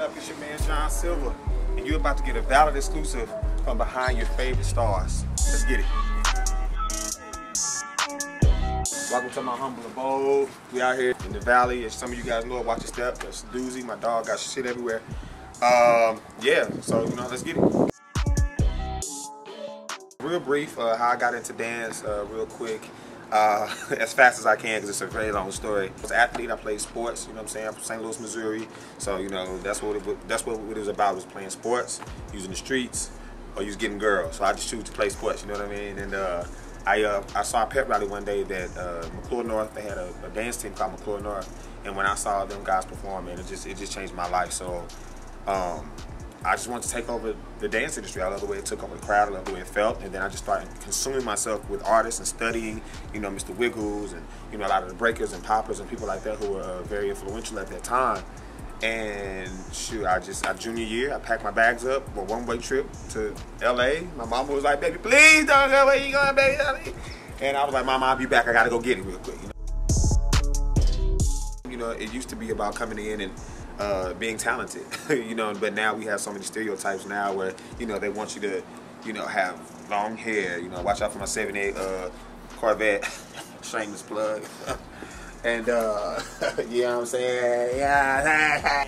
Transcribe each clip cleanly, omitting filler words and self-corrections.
What up, it's your man John Silver, and you're about to get a valid exclusive from behind your favorite stars. Let's get it. Welcome to my humble abode. We out here in the valley. As some of you guys know, watch your step. That's a doozy. My dog got shit everywhere. Yeah, so let's get it. Real brief, how I got into dance, real quick. As fast as I can, because it's a very long story. I was an athlete. I played sports. You know what I'm saying? I'm from St. Louis, Missouri. So that's what it was about. Was playing sports, using the streets, or you was getting girls. So I just choose to play sports. You know what I mean? And I saw a pep rally one day that McClure North. They had a dance team called McClure North. And when I saw them guys perform, man, it just changed my life. So I just wanted to take over the dance industry. I love the way it took over the crowd. I love the way it felt. And then I just started consuming myself with artists and studying, Mr. Wiggles and, a lot of the breakers and poppers and people like that who were very influential at that time. And shoot, junior year, I packed my bags up for a one-way trip to LA. My mama was like, baby, please don't go, where you going, baby? And I was like, Mama, I'll be back. I got to go get it real quick. It used to be about coming in and being talented, but now we have so many stereotypes now where, they want you to, have long hair, watch out for my 78 Corvette, shameless plug. And, you know what I'm saying? Yeah.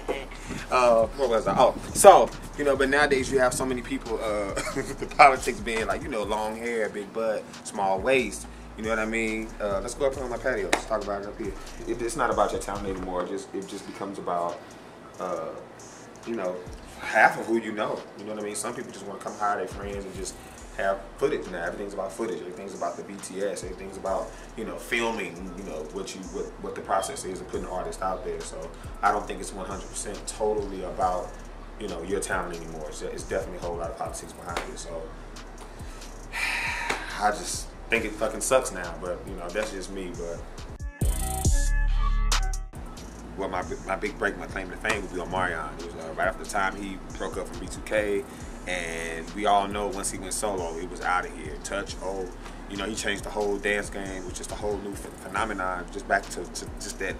What was I? Oh, so, but nowadays you have so many people, the politics being like, long hair, big butt, small waist. You know what I mean? Let's go up here on my patio. Let's talk about it up here. It's not about your talent anymore. It just becomes about, half of who you know. You know what I mean? Some people just want to come hire their friends and just have footage now. Everything's about footage. Everything's about the BTS. Everything's about, filming, what the process is and putting the artist out there. So I don't think it's 100% totally about, your talent anymore. It's definitely a whole lot of politics behind it. So I just think it fucking sucks now, but that's just me. But well, my big break, my claim to fame would be on Marion. It was right after the time he broke up from B2K, and we all know once he went solo, he was out of here. Touch, he changed the whole dance game, which is a whole new phenomenon, just back to just that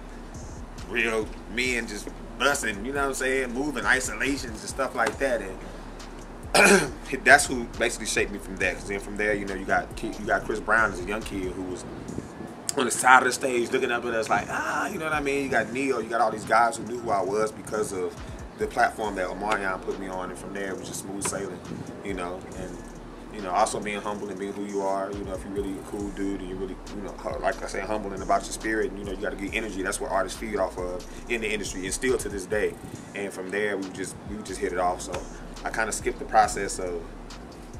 real men just busting, you know what I'm saying, moving isolations and stuff like that. And that's who basically shaped me from that. Because then from there, you got Chris Brown as a young kid who was on the side of the stage looking up at us like, you know what I mean? You got Neo, you got all these guys who knew who I was because of the platform that Omarion put me on, and from there it was just smooth sailing, and also being humble and being who you are. If you're really a cool dude and you're really, like I say, humble and about your spirit, and you got to get energy. That's what artists feed off of in the industry, and still to this day. And from there, we just hit it off. So I kind of skipped the process of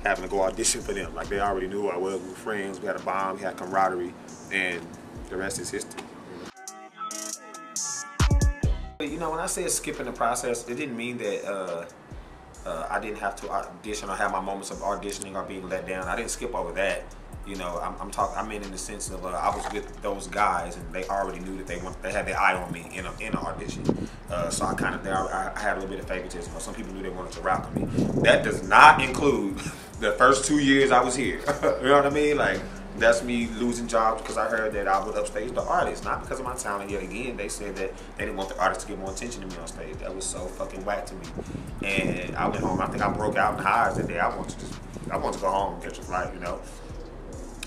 having to go audition for them. Like, they already knew who I was. We were friends. We had a bond. We had camaraderie, and the rest is history. When I said skipping the process, it didn't mean that I didn't have to audition or have my moments of auditioning or being let down. I didn't skip over that. I mean in the sense of I was with those guys and they already knew that they had their eye on me in an audition. So I had a little bit of favoritism. Some people knew they wanted to rock with me. That does not include the first 2 years I was here. You know what I mean? Like, that's me losing jobs because I heard that I would upstage the artist, not because of my talent. Yet again, they said that they didn't want the artist to get more attention to me on stage. That was so fucking whack to me. And I went home. I think I broke out in highs that day. I want to go home and catch a flight.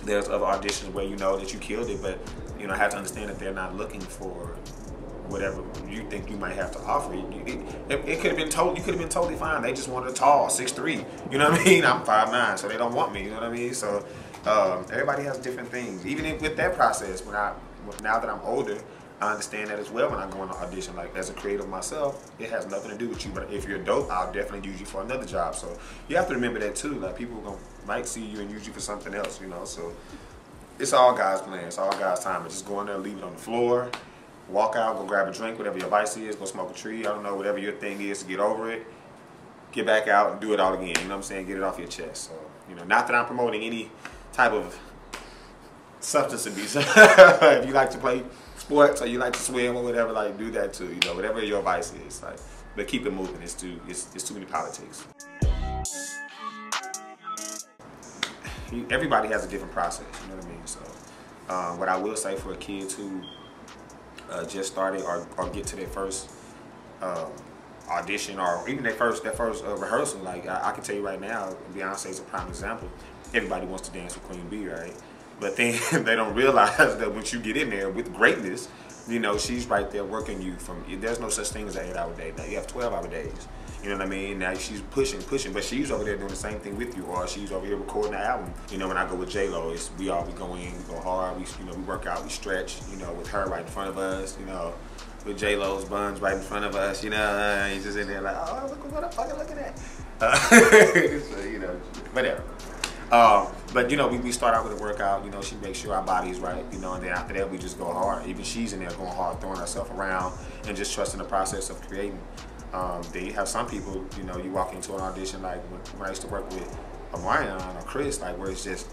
There's other auditions where that you killed it, but I have to understand that they're not looking for whatever you think you might have to offer. It could have been you could have been totally fine. They just wanted a tall 6'3". You know what I mean? I'm 5'9", so they don't want me. You know what I mean? So everybody has different things. Even with that process, now that I'm older, I understand that as well. When I go on an audition, like as a creative myself, it has nothing to do with you. But if you're dope, I'll definitely use you for another job. So you have to remember that too. Like, people might see you and use you for something else. So it's all God's plan. It's all God's time. But just go in there, leave it on the floor, walk out, go grab a drink, whatever your vice is, go smoke a tree. I don't know, whatever your thing is to get over it. Get back out and do it all again. You know what I'm saying? Get it off your chest. So not that I'm promoting any type of substance abuse. If you like to play sports or you like to swim or whatever, like, do that too. Whatever your vice is, like, but keep it moving. It's too many politics. Everybody has a different process. You know what I mean? So, what I will say for kids who just started or get to their first audition or even that first rehearsal. Like I can tell you right now, Beyonce's a prime example. Everybody wants to dance with Queen Bee, right? But then they don't realize that once you get in there with greatness, you know, she's right there working you from, there's no such thing as an 8-hour day. Now you have 12-hour days. You know what I mean? Now she's pushing, but she's over there doing the same thing with you, or she's over here recording the album. You know, when I go with J-Lo, it's we go in, we go hard, we work out, we stretch, you know, with her right in front of us, you know, with J-Lo's buns right in front of us, you know, he's just in there like, oh, look what I'm fucking looking at. So, you know, whatever. But you know, we start out with a workout, you know, she makes sure our body's right, you know, and then after that we just go hard. Even she's in there going hard, throwing herself around and just trusting the process of creating. Then you have some people, you know, you walk into an audition like when I used to work with Marion or Chris, like where it's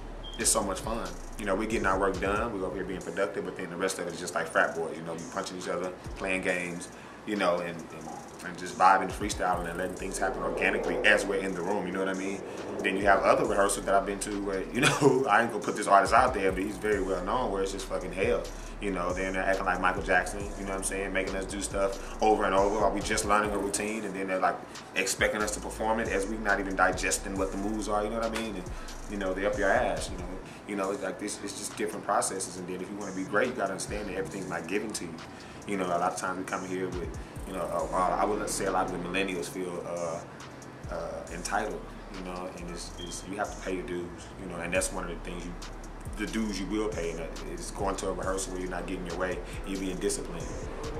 so much fun. You know, we're getting our work done, we're over here being productive, but then the rest of it is just like frat boys, you know, you punching each other, playing games, you know, and just vibing, freestyling, and letting things happen organically as we're in the room, you know what I mean? Then you have other rehearsals that I've been to where, you know, I ain't gonna put this artist out there, but he's very well known, where it's just fucking hell. You know, they're acting like Michael Jackson, you know what I'm saying, making us do stuff over and over. Are we just learning a routine, and then they're like expecting us to perform it as we're not even digesting what the moves are, you know what I mean? And, you know, they up your ass, you know, it's like this, it's just different processes, and then if you want to be great, you gotta understand that everything's not given to you. You know, a lot of times we come here with, you know, I would say a lot of the millennials feel entitled, you know, and it's you have to pay your dues, you know, and that's one of the things the dues you will pay, and is going to a rehearsal where you're not getting your way, you're being disciplined.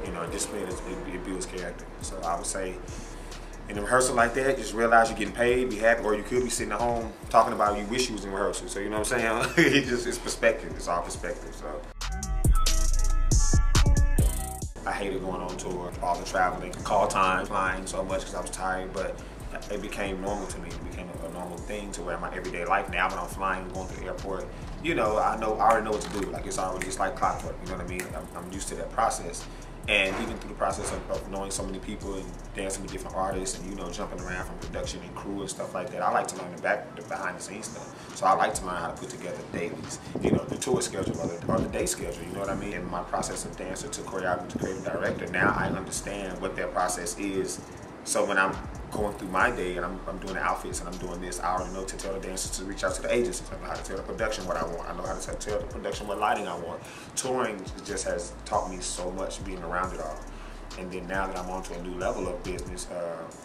You know, discipline it builds character. So I would say, in a rehearsal like that, just realize you're getting paid, be happy, or you could be sitting at home talking about you wish you was in rehearsal. So you know what I'm saying? It's perspective. It's all perspective. So I hated going on tour, all the traveling, call time, flying so much because I was tired, but it became normal to me. It became a normal thing to where my everyday life now when I'm flying, going to the airport, you know, I already know what to do. Like it's like clockwork, you know what I mean? I'm used to that process. And even through the process of knowing so many people and dancing with different artists and, you know, jumping around from production and crew and stuff like that, I like to learn the behind the scenes stuff. So I like to learn how to put together dailies, you know, the tour schedule or the day schedule, you know what I mean? In my process of dancer to choreographer to creative director, now I understand what their process is. So when I'm going through my day and I'm doing the outfits and I'm doing this, I already know to tell the dancers to reach out to the agencies. I know how to tell the production what I want. I know how to tell the production what lighting I want. Touring just has taught me so much being around it all. And then now that I'm on to a new level of business,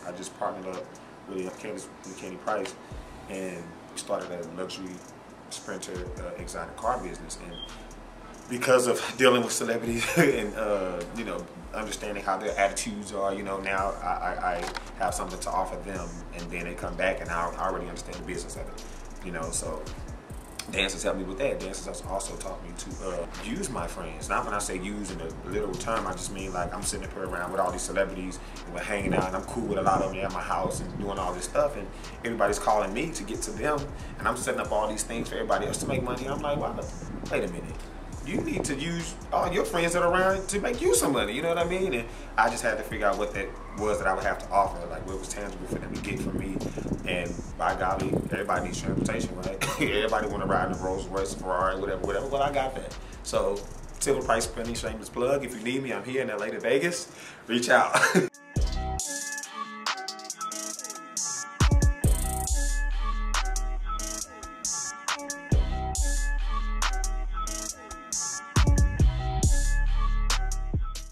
I just partnered up with Kenny Price and started a luxury Sprinter exotic car business. And because of dealing with celebrities and you know, understanding how their attitudes are, you know, now I have something to offer them, and then they come back and I already understand the business of it, you know. So dancers helped me with that. Dancers also taught me to use my friends. Not when I say use in a literal term, I just mean like I'm sitting up here around with all these celebrities and we're hanging out and I'm cool with a lot of them at my house and doing all this stuff, and everybody's calling me to get to them, and I'm setting up all these things for everybody else to make money. I'm like, wow, wait a minute. You need to use all your friends that are around to make you some money, you know what I mean? And I just had to figure out what that was that I would have to offer, like what was tangible for them to get from me. And by golly, everybody needs transportation, right? Everybody want to ride in a Rolls Royce, Ferrari, whatever. Well, I got that. So, Silver Price Penny, shameless plug. If you need me, I'm here in LA to Vegas. Reach out.